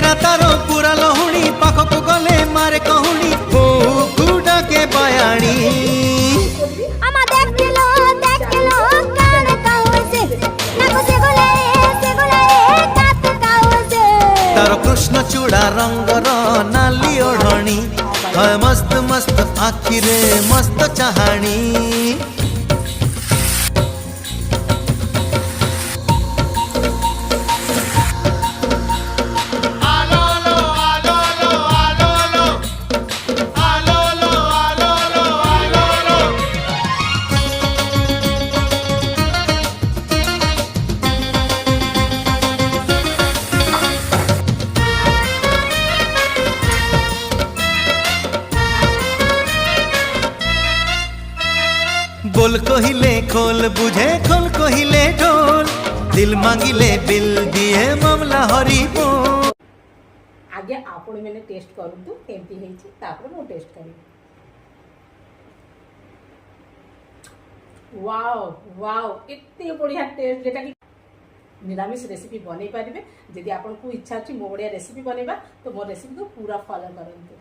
चेहरा तारो पूरा लहुणी पाखक गले मारे कहूणी बहू डाके बयाणी तारो कृष्ण चूड़ा रंगर नाली ओढ़णी मस्त मस्त आखिरे मस्त चाहाणी बोल कहिले खोल बुझे खोल कहिले ढोल दिल मांगिले बिल दिए मामला हरी बोल। आगे आपण मैंने टेस्ट करंतु केमती हेची तापर मो टेस्ट करी। वाओ वाओ एते बढ़िया टेस्ट जेटा कि निरामिष रेसिपी बनै पारिबे। यदि आपन को इच्छा अछि मो बढ़िया रेसिपी बनेबा तो मो रेसिपी को पूरा फॉलो करंतु।